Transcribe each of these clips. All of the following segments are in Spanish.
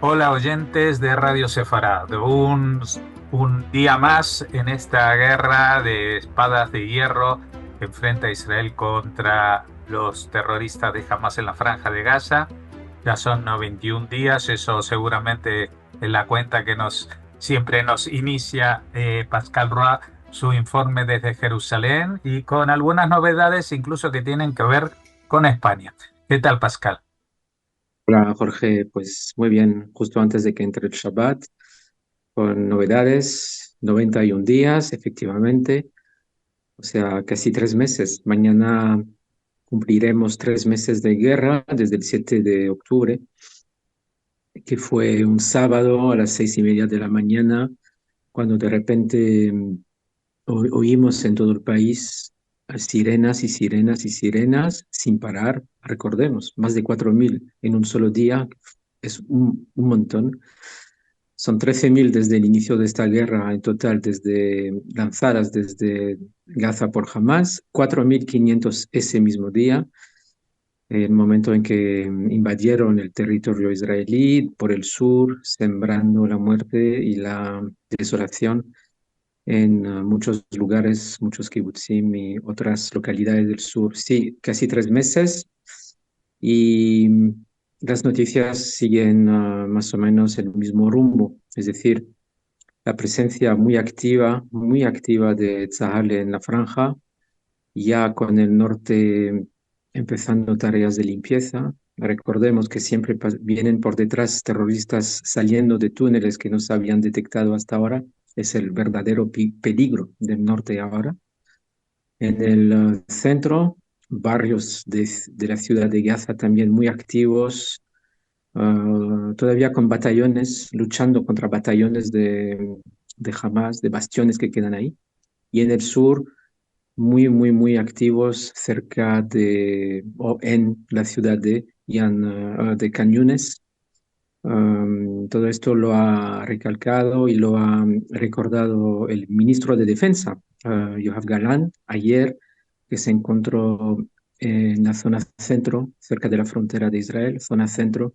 Hola oyentes de Radio Sefarad, un día más en esta guerra de espadas de hierro que enfrenta a Israel contra los terroristas de Hamas en la Franja de Gaza. Ya son 91 días, eso seguramente es la cuenta que siempre nos inicia Pascal Roy su informe desde Jerusalén y con algunas novedades incluso que tienen que ver con España. ¿Qué tal, Pascal? Hola Jorge, pues muy bien, justo antes de que entre el Shabbat, con novedades, 91 días, efectivamente, o sea, casi 3 meses. Mañana cumpliremos 3 meses de guerra desde el 7 de octubre, que fue un sábado a las 6:30 de la mañana, cuando de repente oímos en todo el país sirenas y sirenas y sirenas sin parar. Recordemos, más de 4.000 en un solo día es un montón. Son 13.000 desde el inicio de esta guerra en total, lanzadas desde Gaza por Hamas, 4.500 ese mismo día, el momento en que invadieron el territorio israelí por el sur, sembrando la muerte y la desolación en muchos lugares, muchos kibutzim y otras localidades del sur. Sí, casi 3 meses y las noticias siguen más o menos el mismo rumbo, es decir, la presencia muy activa de Tzahal en la franja, ya con el norte empezando tareas de limpieza. Recordemos que siempre vienen por detrás terroristas saliendo de túneles que no se habían detectado hasta ahora. Es el verdadero peligro del norte ahora. En el centro, barrios de la ciudad de Gaza también muy activos, todavía con batallones, luchando contra batallones de Hamas, de bastiones que quedan ahí. Y en el sur, muy, muy, muy activos cerca o en la ciudad de Can Yunes. Todo esto lo ha recalcado y lo ha recordado el ministro de Defensa, Yoav Galán, ayer, que se encontró en la zona centro, cerca de la frontera de Israel, zona centro,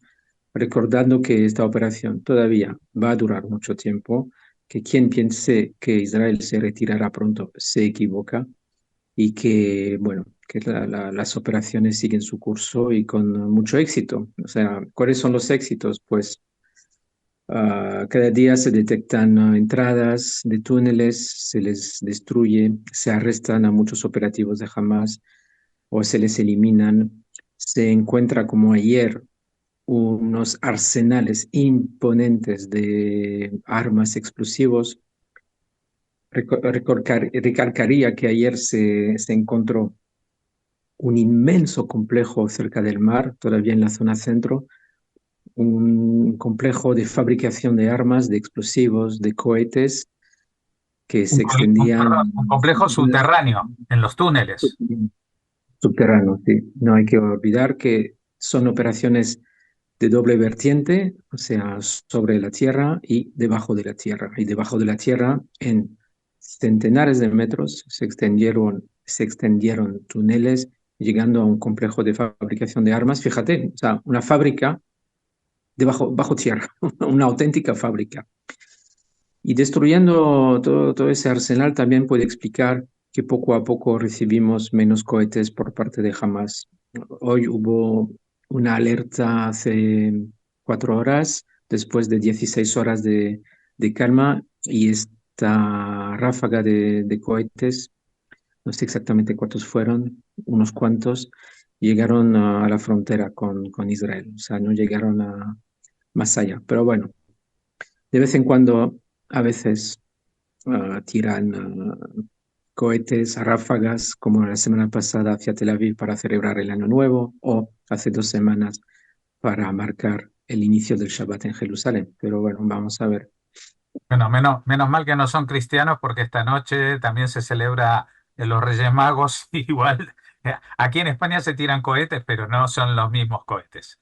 recordando que esta operación todavía va a durar mucho tiempo, que quien piense que Israel se retirará pronto se equivoca y que, bueno, que las operaciones siguen su curso y con mucho éxito. O sea, ¿cuáles son los éxitos? Pues cada día se detectan entradas de túneles, se les destruye, se arrestan a muchos operativos de Hamas o se les eliminan. Se encuentra como ayer unos arsenales imponentes de armas explosivos. Recalcaría que ayer se encontró un inmenso complejo cerca del mar, todavía en la zona centro, un complejo de fabricación de armas, de explosivos, de cohetes que se extendían Un complejo subterráneo en los túneles. subterráneos. Sí. No hay que olvidar que son operaciones de doble vertiente, o sea, sobre la tierra y debajo de la tierra. Y debajo de la tierra, en centenares de metros, se extendieron túneles, llegando a un complejo de fabricación de armas. Fíjate, o sea, una fábrica bajo tierra, una auténtica fábrica. Y destruyendo todo ese arsenal también puede explicar que poco a poco recibimos menos cohetes por parte de Hamas. Hoy hubo una alerta hace 4 horas, después de 16 horas de calma, y esta ráfaga de cohetes, no sé exactamente cuántos fueron, unos cuantos, llegaron a la frontera con Israel, o sea, no llegaron más allá. Pero bueno, de vez en cuando, a veces tiran cohetes a ráfagas, como la semana pasada hacia Tel Aviv para celebrar el Año Nuevo, o hace 2 semanas para marcar el inicio del Shabbat en Jerusalén. Pero bueno, vamos a ver. Bueno, menos mal que no son cristianos porque esta noche también se celebra los Reyes Magos. Igual, aquí en España se tiran cohetes, pero no son los mismos cohetes.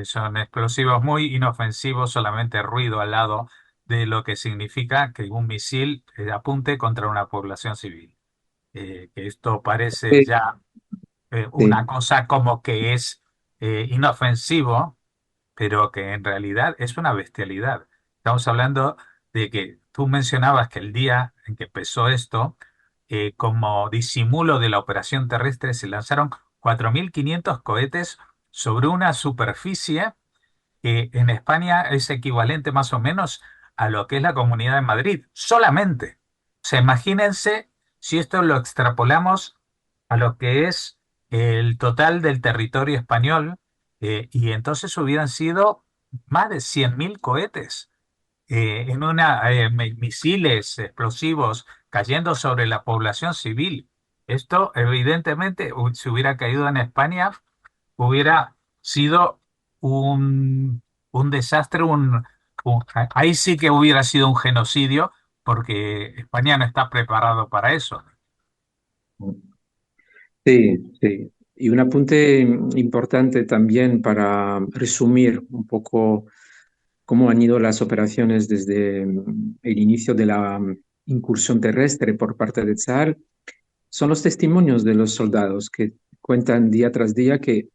Son explosivos muy inofensivos, solamente ruido al lado de lo que significa que un misil apunte contra una población civil. Que esto parece ya una Sí, cosa como que es inofensivo, pero que en realidad es una bestialidad. Estamos hablando de que tú mencionabas que el día en que empezó esto, como disimulo de la operación terrestre, se lanzaron 4.500 cohetes sobre una superficie que en España es equivalente más o menos a lo que es la Comunidad de Madrid, solamente. O sea, imagínense si esto lo extrapolamos a lo que es el total del territorio español, y entonces hubieran sido más de 100.000 cohetes misiles explosivos cayendo sobre la población civil. Esto, evidentemente, si hubiera caído en España, hubiera sido un desastre, ahí sí que hubiera sido un genocidio, porque España no está preparado para eso. Sí, sí. Y un apunte importante también para resumir un poco cómo han ido las operaciones desde el inicio de la incursión terrestre por parte de Tzal, son los testimonios de los soldados que cuentan día tras día que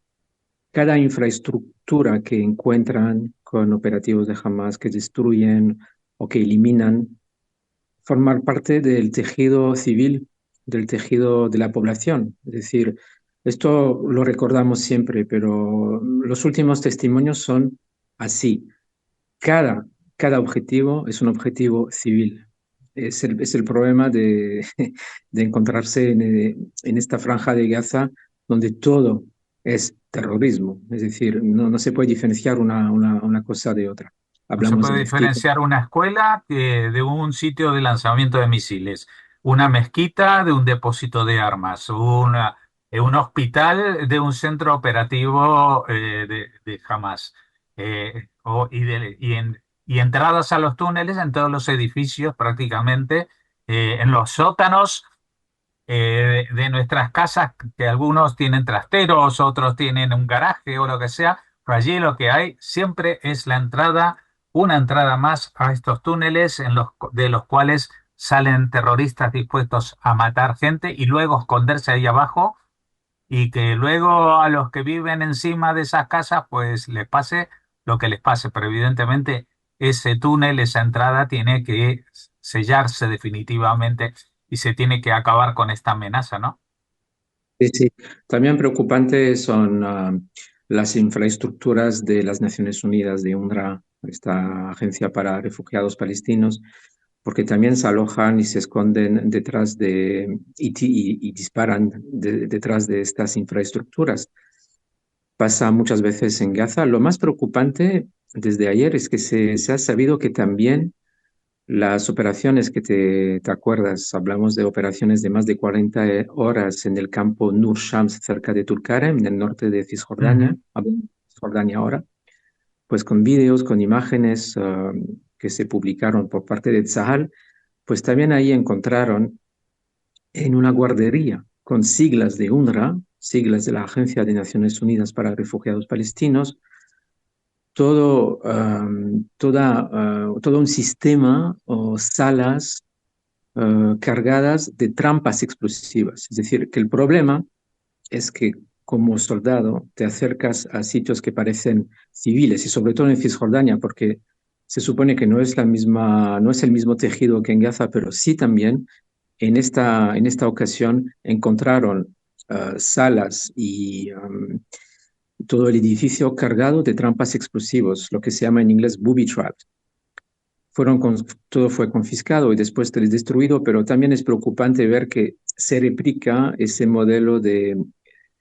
cada infraestructura que encuentran con operativos de Hamas que destruyen o que eliminan, formar parte del tejido civil, del tejido de la población. Es decir, esto lo recordamos siempre, pero los últimos testimonios son así. Cada, cada objetivo es un objetivo civil. Es el problema de, de encontrarse en esta franja de Gaza donde todo es terrorismo. Es decir, no se puede diferenciar una cosa de otra. No se Hablamos de puede mezquitas. diferenciar una escuela de un sitio de lanzamiento de misiles, una mezquita de un depósito de armas, un hospital de un centro operativo de Hamas, y entradas a los túneles en todos los edificios prácticamente, en los sótanos de nuestras casas, que algunos tienen trasteros, otros tienen un garaje o lo que sea, pero allí lo que hay siempre es la entrada, una entrada más a estos túneles de los cuales salen terroristas dispuestos a matar gente y luego esconderse ahí abajo, y que luego a los que viven encima de esas casas pues les pase lo que les pase, pero evidentemente ese túnel, esa entrada tiene que sellarse definitivamente y se tiene que acabar con esta amenaza, ¿no? Sí, sí. También preocupantes son las infraestructuras de las Naciones Unidas, de UNRWA, esta agencia para refugiados palestinos, porque también se alojan y se esconden detrás y disparan detrás de estas infraestructuras. Pasa muchas veces en Gaza. Lo más preocupante desde ayer es que se ha sabido que también las operaciones que te acuerdas, hablamos de operaciones de más de 40 horas en el campo Nur Shams cerca de Tulkarem, en el norte de Cisjordania, Ujú. hablamos de Cisjordania ahora, pues con vídeos, con imágenes que se publicaron por parte de Tzahal, pues también ahí encontraron en una guardería con siglas de UNRWA, siglas de la Agencia de Naciones Unidas para Refugiados Palestinos, todo un sistema o salas cargadas de trampas explosivas. Es decir, que el problema es que como soldado te acercas a sitios que parecen civiles y sobre todo en Cisjordania, porque se supone que no es la misma, no es el mismo tejido que en Gaza, pero sí también en esta ocasión encontraron salas y todo el edificio cargado de trampas explosivos, lo que se llama en inglés booby traps. Todo fue confiscado y después destruido, pero también es preocupante ver que se replica ese modelo de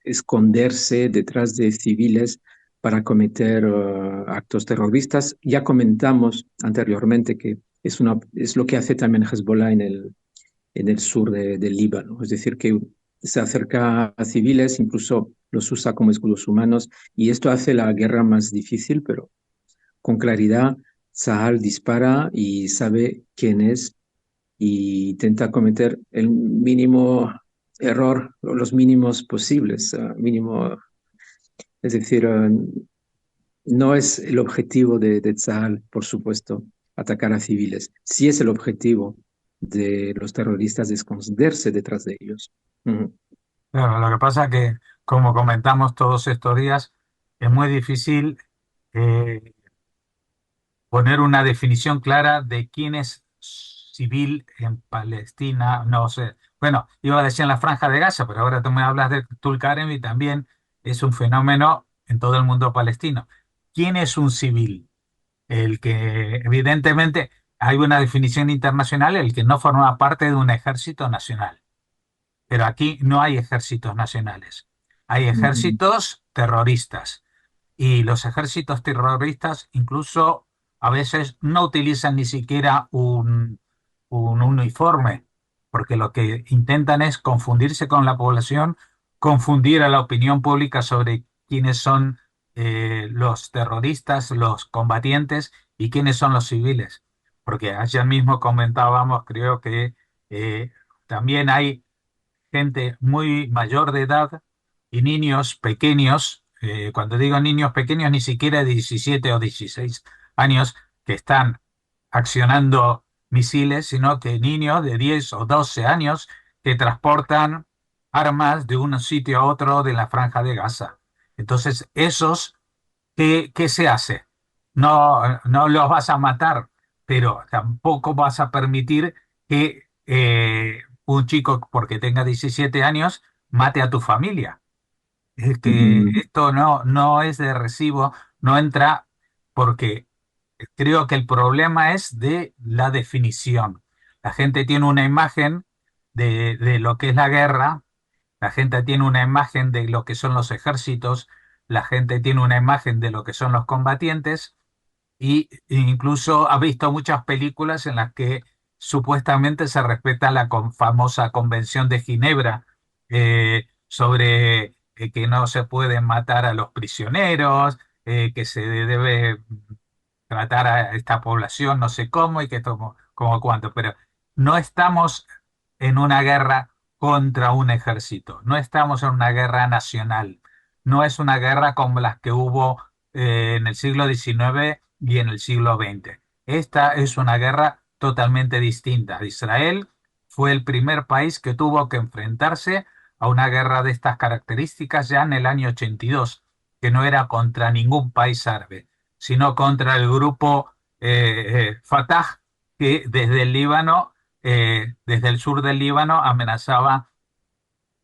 esconderse detrás de civiles para cometer actos terroristas. Ya comentamos anteriormente que es lo que hace también Hezbollah en el sur del Líbano, es decir, que se acerca a civiles, incluso los usa como escudos humanos, y esto hace la guerra más difícil, pero con claridad Sahal dispara y sabe quién es y intenta cometer el mínimo error, o los mínimos posibles, es decir, no es el objetivo de Tzal, por supuesto, atacar a civiles. Sí es el objetivo de los terroristas de esconderse detrás de ellos. Ujú. Claro, lo que pasa es que, como comentamos todos estos días, es muy difícil eh, poner una definición clara de quién es civil en Palestina, no sé. Bueno, iba a decir en la Franja de Gaza, pero ahora tú me hablas de Tulkarem y también es un fenómeno en todo el mundo palestino. ¿Quién es un civil? El que evidentemente hay una definición internacional, el que no forma parte de un ejército nacional. Pero aquí no hay ejércitos nacionales. Hay Ujú, ejércitos terroristas. Y los ejércitos terroristas incluso a veces no utilizan ni siquiera un uniforme, porque lo que intentan es confundirse con la población, confundir a la opinión pública sobre quiénes son los terroristas, los combatientes y quiénes son los civiles. Porque ayer mismo comentábamos, creo que también hay gente muy mayor de edad y niños pequeños, cuando digo niños pequeños, ni siquiera de 17 o 16 años que están accionando misiles, sino que niños de 10 o 12 años que transportan armas de un sitio a otro de la Franja de Gaza. Entonces, esos, ¿qué se hace? No los vas a matar, pero tampoco vas a permitir que un chico, porque tenga 17 años, mate a tu familia. Es que ujú, esto no es de recibo, no entra porque creo que el problema es de la definición. La gente tiene una imagen de lo que es la guerra, la gente tiene una imagen de lo que son los ejércitos, la gente tiene una imagen de lo que son los combatientes y incluso ha visto muchas películas en las que supuestamente se respeta la famosa Convención de Ginebra sobre que no se pueden matar a los prisioneros, que se debe tratar a esta población no sé cómo y que como cuánto, pero no estamos en una guerra contra un ejército, no estamos en una guerra nacional, no es una guerra como las que hubo en el siglo XIX y en el siglo XX. Esta es una guerra totalmente distinta. Israel fue el primer país que tuvo que enfrentarse a una guerra de estas características ya en el año 82, que no era contra ningún país árabe, sino contra el grupo Fatah, que desde el Líbano, desde el sur del Líbano, amenazaba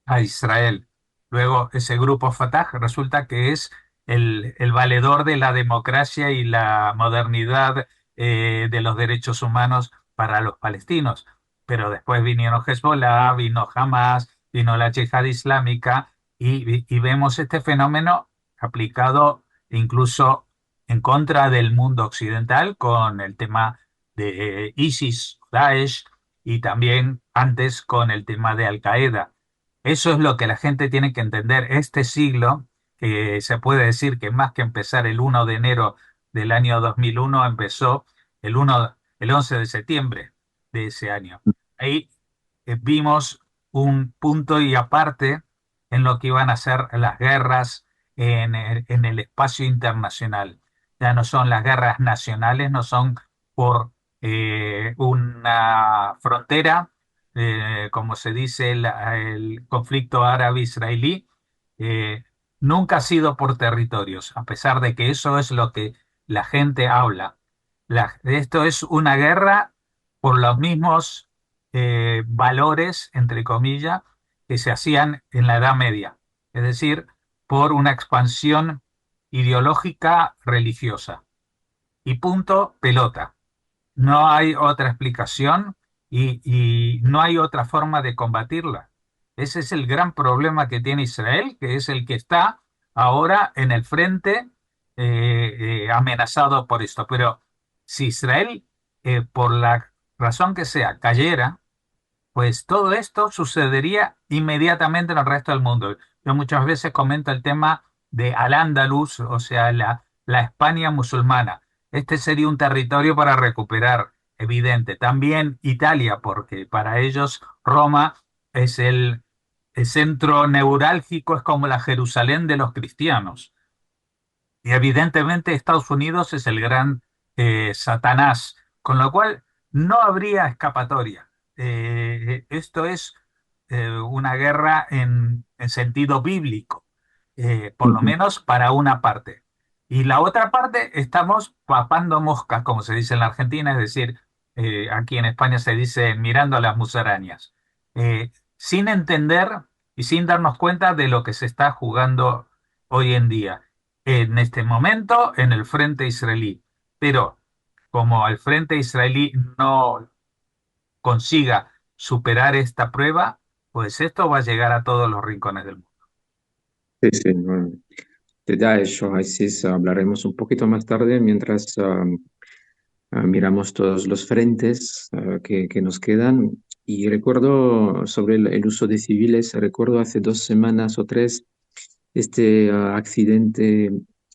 a Israel. Luego, ese grupo Fatah resulta que es el valedor de la democracia y la modernidad de los derechos humanos para los palestinos. Pero después vinieron Hezbollah, vino Hamas, vino la Yihad Islámica y vemos este fenómeno aplicado incluso en contra del mundo occidental con el tema de ISIS, Daesh y también antes con el tema de Al Qaeda. Eso es lo que la gente tiene que entender. Este siglo, que se puede decir que más que empezar el 1 de enero del año 2001, empezó el 11 de septiembre de ese año. Ahí vimos un punto y aparte en lo que iban a ser las guerras en el espacio internacional. Ya no son las guerras nacionales, no son por una frontera como se dice, el conflicto árabe-israelí, eh, nunca ha sido por territorios, a pesar de que eso es lo que la gente habla. Esto es una guerra por los mismos valores, entre comillas, que se hacían en la Edad Media, es decir, por una expansión ideológica religiosa. Y punto, pelota. No hay otra explicación y no hay otra forma de combatirla. Ese es el gran problema que tiene Israel, que es el que está ahora en el frente amenazado por esto. Pero si Israel, por la razón que sea, cayera, pues todo esto sucedería inmediatamente en el resto del mundo. Yo muchas veces comento el tema de Al-Ándalus, o sea, la España musulmana. Este sería un territorio para recuperar, evidente. También Italia, porque para ellos Roma es el centro neurálgico, es como la Jerusalén de los cristianos. Y evidentemente Estados Unidos es el gran Satanás, con lo cual no habría escapatoria. Esto es una guerra en sentido bíblico, por lo ujú. menos para una parte. Y la otra parte, estamos papando moscas, como se dice en la Argentina, es decir, aquí en España se dice mirando a las musarañas, sin entender y sin darnos cuenta de lo que se está jugando hoy en día, en este momento, en el frente israelí. Pero como el frente israelí no consiga superar esta prueba, pues esto va a llegar a todos los rincones del mundo. Sí, sí, no, de Daesh o ISIS hablaremos un poquito más tarde mientras miramos todos los frentes que nos quedan. Y recuerdo sobre el uso de civiles, recuerdo hace 2 semanas o tres este accidente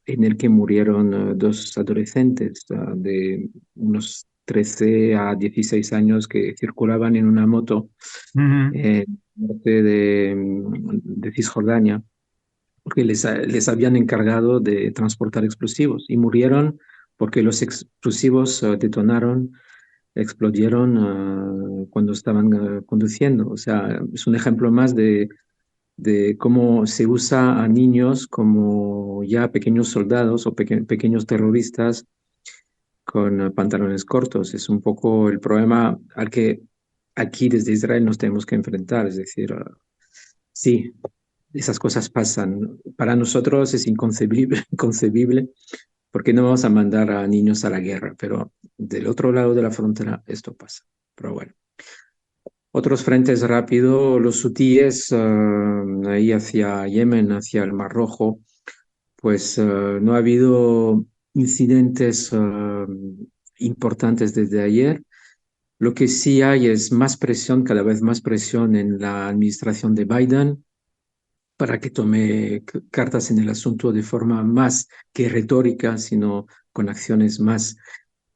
en el que murieron dos adolescentes de unos 13 a 16 años que circulaban en una moto Ujú, en el norte de Cisjordania, porque les habían encargado de transportar explosivos y murieron porque los explosivos detonaron, explodieron cuando estaban conduciendo. O sea, es un ejemplo más de cómo se usa a niños como ya pequeños soldados o pequeños terroristas con pantalones cortos. Es un poco el problema al que aquí desde Israel nos tenemos que enfrentar. Es decir, sí, esas cosas pasan. Para nosotros es inconcebible, inconcebible, porque no vamos a mandar a niños a la guerra, pero del otro lado de la frontera esto pasa. Pero bueno. Otros frentes rápido, los hutíes ahí hacia Yemen, hacia el Mar Rojo, pues no ha habido incidentes importantes desde ayer. Lo que sí hay es más presión, cada vez más presión en la administración de Biden para que tome cartas en el asunto de forma más que retórica, sino con acciones más,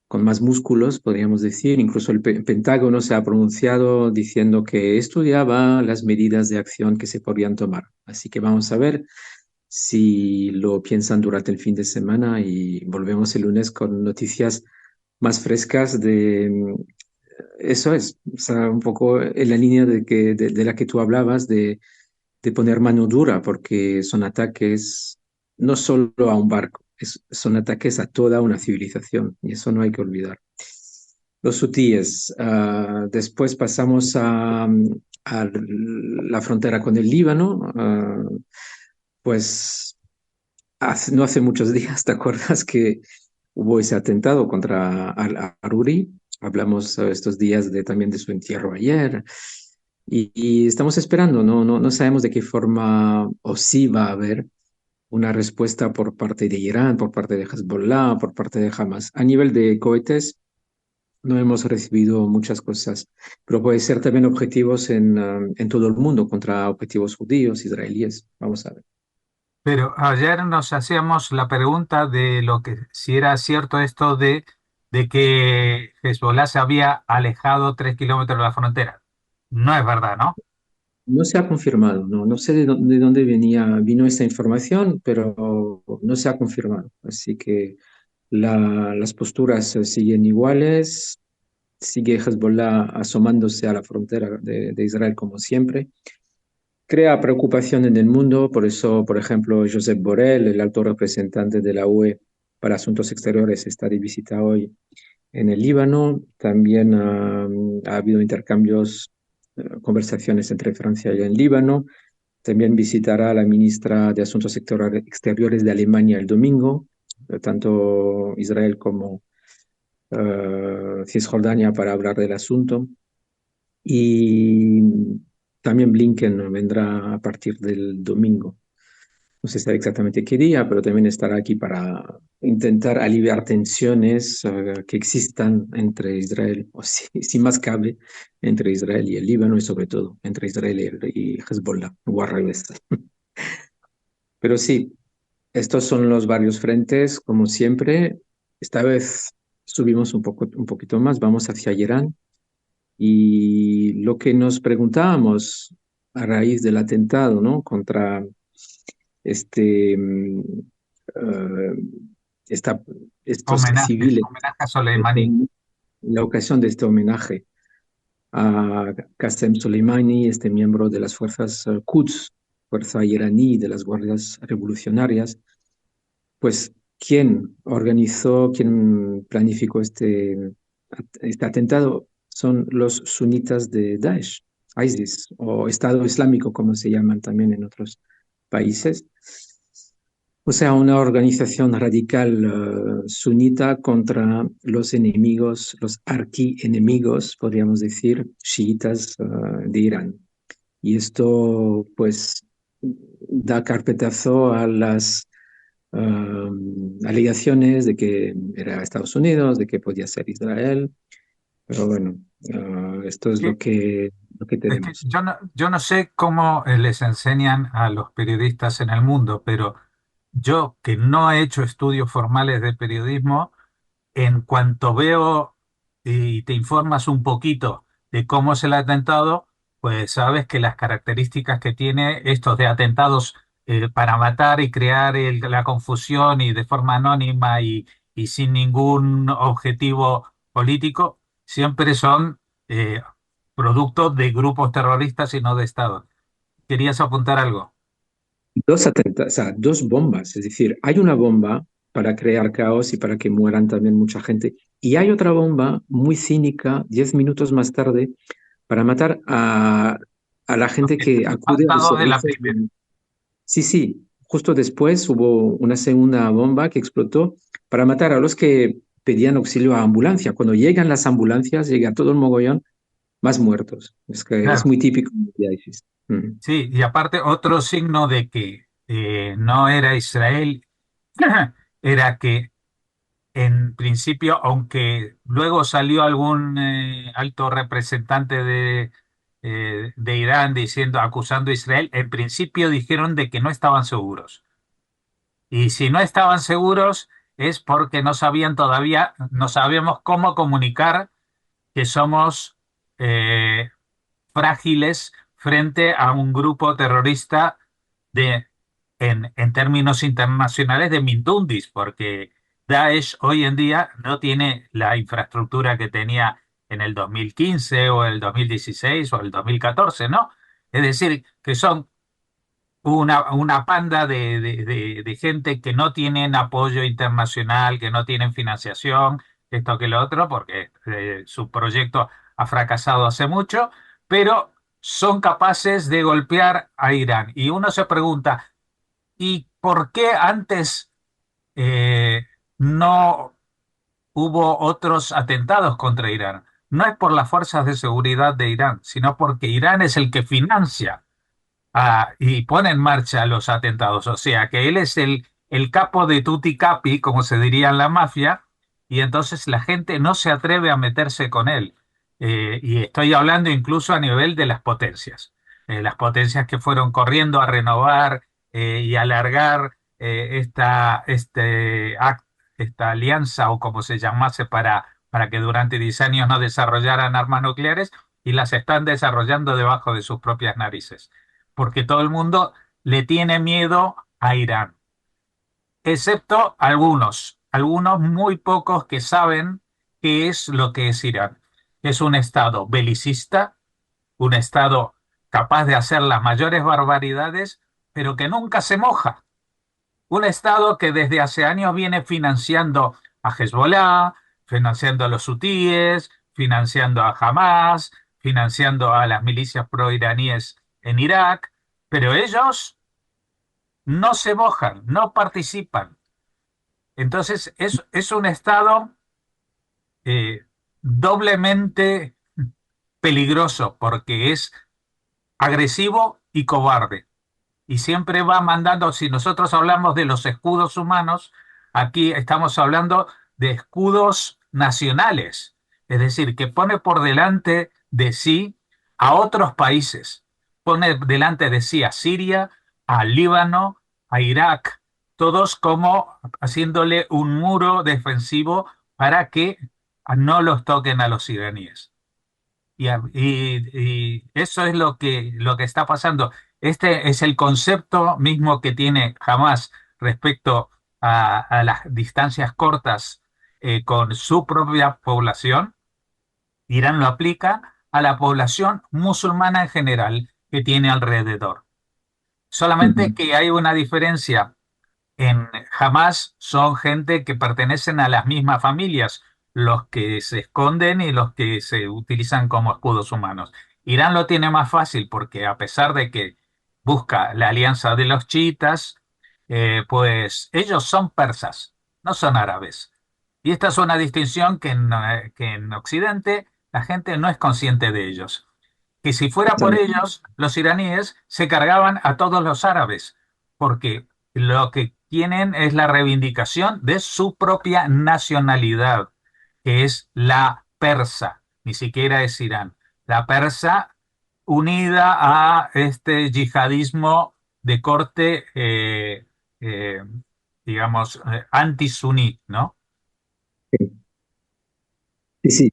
con más músculos, podríamos decir. Incluso el Pentágono se ha pronunciado diciendo que estudiaba las medidas de acción que se podrían tomar. Así que vamos a ver si lo piensan durante el fin de semana y volvemos el lunes con noticias más frescas de eso es, o sea, un poco en la línea de la que tú hablabas, de poner mano dura, porque son ataques no solo a un barco, son ataques a toda una civilización, y eso no hay que olvidar. Los hutíes, después pasamos a la frontera con el Líbano, pues no hace muchos días, ¿te acuerdas que hubo ese atentado contra Al-Aruri? Hablamos estos días también de su entierro ayer. Y estamos esperando, no sabemos de qué forma o si va a haber una respuesta por parte de Irán, por parte de Hezbollah, por parte de Hamas. A nivel de cohetes, no hemos recibido muchas cosas, pero puede ser también objetivos en todo el mundo contra objetivos judíos, israelíes. Vamos a ver. pero ayer nos hacíamos la pregunta de lo que si era cierto esto de que Hezbollah se había alejado 3 kilómetros de la frontera. No es verdad, ¿no? No se ha confirmado, no sé de dónde vino esta información, pero no se ha confirmado. Así que las posturas siguen iguales, sigue Hezbollah asomándose a la frontera de Israel como siempre. Crea preocupación en el mundo, por eso, por ejemplo, Josep Borrell, el alto representante de la UE para Asuntos Exteriores, está de visita hoy en el Líbano. También ha habido intercambios, conversaciones entre Francia y el Líbano. También visitará a la ministra de Asuntos Exteriores de Alemania el domingo, tanto Israel como Cisjordania para hablar del asunto. Y también Blinken vendrá a partir del domingo. No se sabe exactamente qué día, pero también estará aquí para intentar aliviar tensiones que existan entre Israel, o si más cabe, entre Israel y el Líbano y sobre todo entre Israel y Hezbollah, o al revés. Pero sí, estos son los varios frentes, como siempre. Esta vez subimos un poquito más, vamos hacia Irán. Y lo que nos preguntábamos a raíz del atentado, ¿no? Contra este, eh, esta- estos Homenaje, civiles, homenaje a Soleimani. la ocasión de este homenaje a Qasem Soleimani, este miembro de las fuerzas Quds, fuerza iraní de las guardias revolucionarias, pues quién organizó, quién planificó este atentado son los sunitas de Daesh, ISIS, o Estado Islámico, como se llaman también en otros países. O sea, una organización radical sunita contra los enemigos, los archienemigos, podríamos decir, chiitas de Irán. Y esto, pues, da carpetazo a las alegaciones de que era Estados Unidos, de que podía ser Israel, pero bueno, esto es Que- lo que Es que tenemos. yo no sé cómo les enseñan a los periodistas en el mundo, pero yo que no he hecho estudios formales de periodismo, en cuanto veo y te informas un poquito de cómo es el atentado, pues sabes que las características que tiene estos de atentados para matar y crear la confusión y de forma anónima y sin ningún objetivo político, siempre son producto de grupos terroristas y no de Estado. ¿Querías apuntar algo? Dos atentados, o sea, dos bombas, es decir, hay una bomba para crear caos y para que mueran también mucha gente, y hay otra bomba muy cínica, 10 minutos más tarde, para matar a la gente que acude a los Pasado de la servicios primera. Sí, sí, justo después hubo una segunda bomba que explotó para matar a los que pedían auxilio a ambulancia. Cuando llegan las ambulancias, llega todo el mogollón, más muertos. Es que es Claro. muy típico de ISIS. Sí, y aparte otro signo de que no era Israel era que en principio, aunque luego salió algún alto representante de Irán diciendo, acusando a Israel, en principio dijeron de que no estaban seguros. Y si no estaban seguros es porque no sabían todavía, no sabíamos cómo comunicar que somos frágiles frente a un grupo terrorista de, en términos internacionales de Mindundis, porque Daesh hoy en día no tiene la infraestructura que tenía en el 2015 o el 2016 o el 2014, ¿no? Es decir, que son una panda de gente que no tienen apoyo internacional, que no tienen financiación, esto que lo otro, porque su proyecto ha fracasado hace mucho, pero son capaces de golpear a Irán. Y uno se pregunta, ¿y por qué antes no hubo otros atentados contra Irán? No es por las fuerzas de seguridad de Irán, sino porque Irán es el que financia y pone en marcha los atentados. O sea, que él es el capo de tutti capi, como se diría en la mafia, y entonces la gente no se atreve a meterse con él. Y estoy hablando incluso a nivel de las potencias. Las potencias que fueron corriendo a renovar y alargar esta alianza o como se llamase para que durante 10 años no desarrollaran armas nucleares y las están desarrollando debajo de sus propias narices porque todo el mundo le tiene miedo a Irán, excepto algunos muy pocos que saben qué es lo que es Irán. Es un estado belicista, un estado capaz de hacer las mayores barbaridades, pero que nunca se moja. Un estado que desde hace años viene financiando a Hezbollah, financiando a los hutíes, financiando a Hamas, financiando a las milicias proiraníes en Irak, pero ellos no se mojan, no participan. Entonces es un estado eh, doblemente peligroso porque es agresivo y cobarde. Y siempre va mandando, si nosotros hablamos de los escudos humanos, aquí estamos hablando de escudos nacionales, es decir, que pone por delante de sí a otros países, pone delante de sí a Siria, a Líbano, a Irak, todos como haciéndole un muro defensivo para que no los toquen a los iraníes. Y eso es lo que está pasando. Este es el concepto mismo que tiene Hamas respecto a las distancias cortas con su propia población. Irán lo aplica a la población musulmana en general que tiene alrededor. Solamente Ujú. que hay una diferencia. En Hamas son gente que pertenecen a las mismas familias, los que se esconden y los que se utilizan como escudos humanos. Irán lo tiene más fácil porque a pesar de que busca la alianza de los chiitas, pues ellos son persas, no son árabes. Y esta es una distinción que en Occidente la gente no es consciente de ellos. Que si fuera por Exactamente. ellos, los iraníes se cargaban a todos los árabes, porque lo que tienen es la reivindicación de su propia nacionalidad, que es la persa, ni siquiera es Irán. La persa unida a este yihadismo de corte, eh, digamos, anti-suní, ¿no? Sí, sí,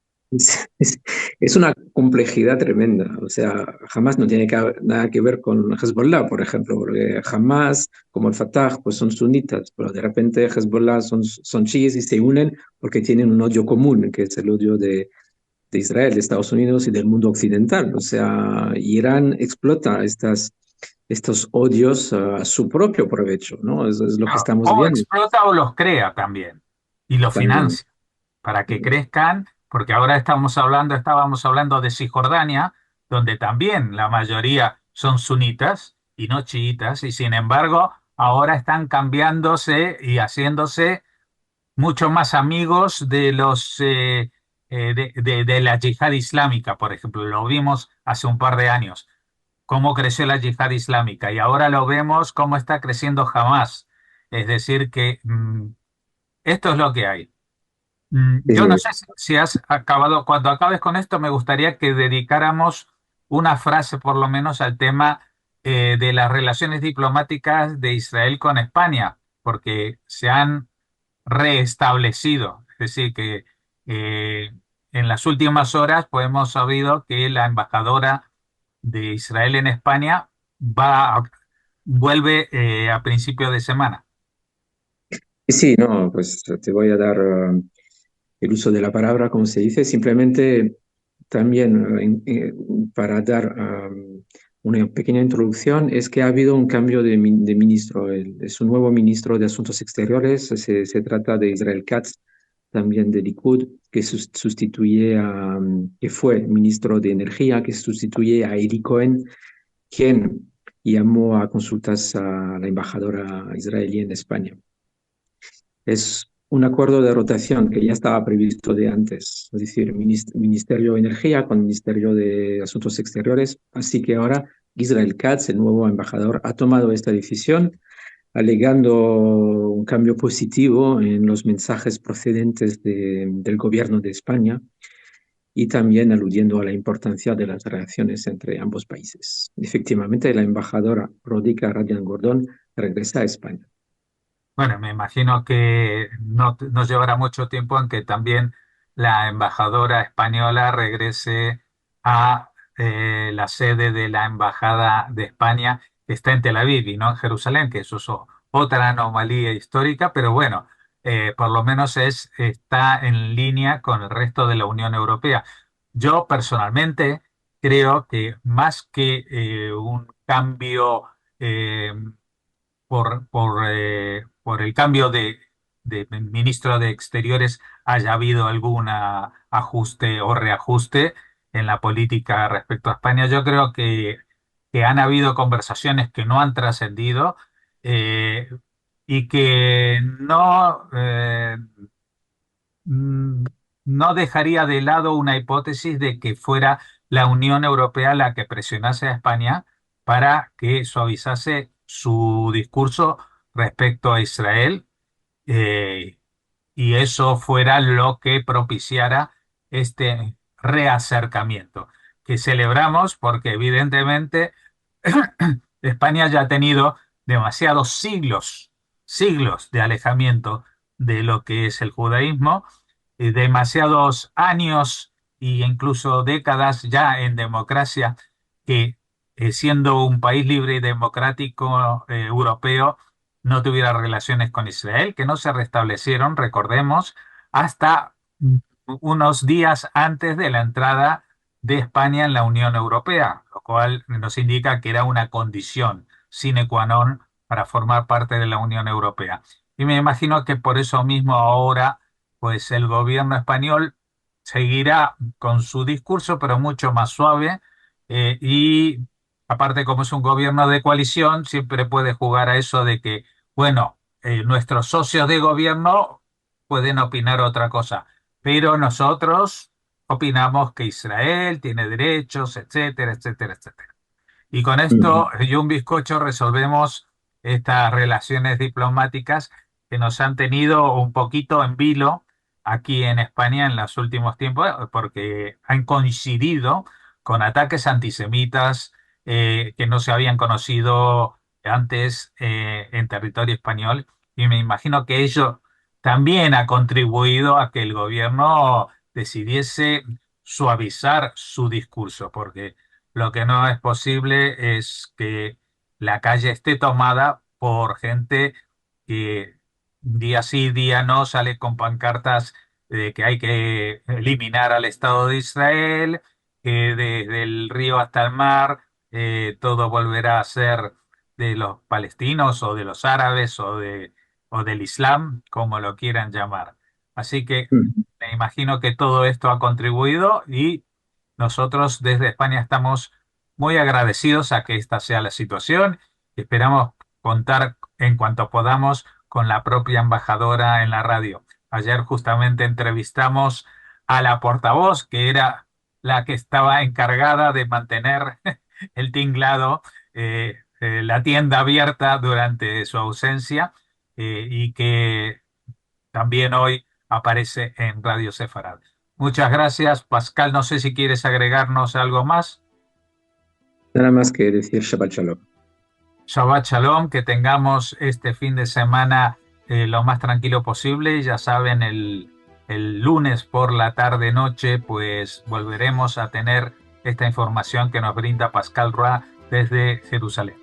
es una complejidad tremenda. O sea, Hamas no tiene nada que ver con Hezbollah, por ejemplo, porque Hamas, como el Fatah, pues son sunitas, pero de repente Hezbollah son chiíes y se unen porque tienen un odio común, que es el odio de Israel, de Estados Unidos y del mundo occidental. O sea, Irán explota estos odios a su propio provecho, ¿no? Eso es lo que estamos O viendo explota o los crea también y los también. financia para que crezcan, porque ahora estábamos hablando de Cisjordania, donde también la mayoría son sunitas y no chiitas, y sin embargo ahora están cambiándose y haciéndose mucho más amigos de de la yihad islámica, por ejemplo. Lo vimos hace un par de años, cómo creció la yihad islámica, y ahora lo vemos cómo está creciendo Hamas. Es decir, que esto es lo que hay. Sí, Yo no sí. sé si has acabado, cuando acabes con esto, me gustaría que dedicáramos una frase por lo menos al tema de las relaciones diplomáticas de Israel con España, porque se han reestablecido. Es decir, que eh, en las últimas horas pues, hemos sabido que la embajadora de Israel en España vuelve a principio de semana. Sí, sí, no, pues te voy a dar el uso de la palabra, como se dice, simplemente también para dar una pequeña introducción, es que ha habido un cambio de ministro, es un nuevo ministro de Asuntos Exteriores, se trata de Israel Katz, también de Likud, que sustituye que fue ministro de Energía, que sustituye a Eli Cohen, quien llamó a consultas a la embajadora israelí en España. Es un acuerdo de rotación que ya estaba previsto de antes, es decir, Ministerio de Energía con Ministerio de Asuntos Exteriores. Así que ahora Israel Katz, el nuevo embajador, ha tomado esta decisión, alegando un cambio positivo en los mensajes procedentes del gobierno de España y también aludiendo a la importancia de las relaciones entre ambos países. Efectivamente, la embajadora Rodica Radian Gordón regresa a España. Bueno, me imagino que no llevará mucho tiempo en que también la embajadora española regrese a la sede de la Embajada de España, que está en Tel Aviv y no en Jerusalén, que eso es otra anomalía histórica, pero bueno, por lo menos está en línea con el resto de la Unión Europea. Yo personalmente creo que más que un cambio por el cambio de ministro de Exteriores haya habido algún ajuste o reajuste en la política respecto a España. Yo creo que han habido conversaciones que no han trascendido eh, y que mm, no dejaría de lado una hipótesis de que fuera la Unión Europea la que presionase a España para que suavizase su discurso respecto a Israel eh, y eso fuera lo que propiciara este reacercamiento que celebramos porque evidentemente España ya ha tenido demasiados siglos de alejamiento de lo que es el judaísmo, demasiados años e incluso décadas ya en democracia que siendo un país libre y democrático europeo no tuviera relaciones con Israel, que no se restablecieron, recordemos, hasta unos días antes de la entrada de España en la Unión Europea, lo cual nos indica que era una condición sine qua non para formar parte de la Unión Europea. Y me imagino que por eso mismo ahora, pues el gobierno español seguirá con su discurso, pero mucho más suave. Y aparte, como es un gobierno de coalición, siempre puede jugar a eso de que, bueno, nuestros socios de gobierno pueden opinar otra cosa, pero nosotros opinamos que Israel tiene derechos, etcétera, etcétera, etcétera. Y con Ujú. esto y un bizcocho resolvemos estas relaciones diplomáticas que nos han tenido un poquito en vilo aquí en España en los últimos tiempos, porque han coincidido con ataques antisemitas que no se habían conocido antes en territorio español. Y me imagino que ello también ha contribuido a que el gobierno decidiese suavizar su discurso, porque lo que no es posible es que la calle esté tomada por gente que día sí, día no sale con pancartas de que hay que eliminar al Estado de Israel, que desde el río hasta el mar todo volverá a ser de los palestinos o de los árabes o del Islam, como lo quieran llamar. Así que Ujú. me imagino que todo esto ha contribuido y nosotros desde España estamos muy agradecidos a que esta sea la situación. Esperamos contar en cuanto podamos con la propia embajadora en la radio. Ayer justamente entrevistamos a la portavoz, que era la que estaba encargada de mantener el tinglado, la tienda abierta durante su ausencia, y que también hoy aparece en Radio Sefarad. Muchas gracias, Pascal. No sé si quieres agregarnos algo más. Nada más que decir Shabbat Shalom. Shabbat Shalom, que tengamos este fin de semana lo más tranquilo posible. Ya saben, el lunes por la tarde-noche, pues volveremos a tener esta información que nos brinda Pascal Roa desde Jerusalén.